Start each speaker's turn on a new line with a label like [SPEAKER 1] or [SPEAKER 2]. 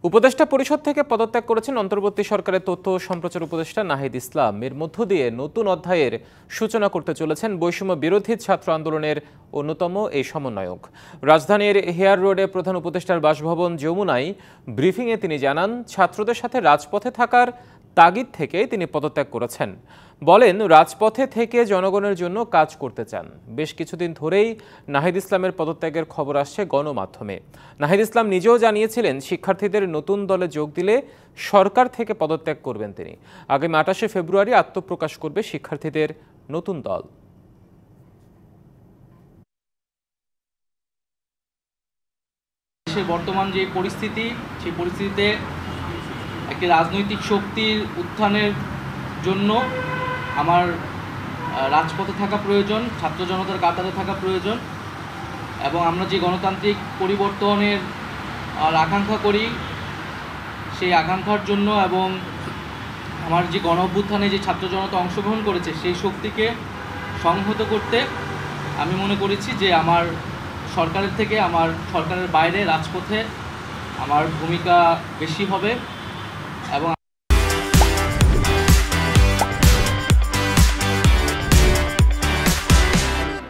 [SPEAKER 1] উপদেষ্টা পরিষদ থেকে পদত্যাগ করেছেন অন্তর্বর্তী সরকারের তথ্য ও সম্প্রচার উপদেষ্টা নাহিদ ইসলাম। এর মধ্য দিয়ে নতুন অধ্যায়ের সূচনা করতে চলেছেন বৈষম্য বিরোধী ছাত্র আন্দোলনের অন্যতম এই সমন্বয়ক। রাজধানীর হেয়ার রোডে প্রধান উপদেষ্টার বাসভবন যমুনায় ব্রিফিংয়ে তিনি জানান, ছাত্রদের সাথে রাজপথে থাকার তাগিদ থেকে তিনি পদত্যাগ করেছেন। বলেন, রাজপথে থেকে জনগণের জন্য কাজ করতে চান। বেশ কিছুদিন ধরেই নাহিদ ইসলামের পদত্যাগের খবর আসছে গণমাধ্যমে। নাহিদ ইসলাম নিজেও জানিয়েছিলেন, শিক্ষার্থীদের নতুন দলে যোগ দিলে সরকার থেকে পদত্যাগ করবেন তিনি। আগামী 28শে ফেব্রুয়ারি আত্মপ্রকাশ করবে শিক্ষার্থীদের নতুন দল।
[SPEAKER 2] দেশের বর্তমান যে পরিস্থিতি, সেই পরিস্থিতিতে একটি রাজনৈতিক শক্তির উত্থানের জন্য আমার রাজপথে থাকা প্রয়োজন, ছাত্র জনতার কাতারে থাকা প্রয়োজন এবং আমরা যে গণতান্ত্রিক পরিবর্তনের আকাঙ্ক্ষা করি, সেই আকাঙ্ক্ষার জন্য এবং আমার যে গণ অভ্যুত্থানে যে ছাত্র জনতা অংশগ্রহণ করেছে সেই শক্তিকে সংহত করতে আমি মনে করেছি যে আমার সরকারের থেকে আমার সরকারের বাইরে রাজপথে আমার ভূমিকা বেশি হবে এবং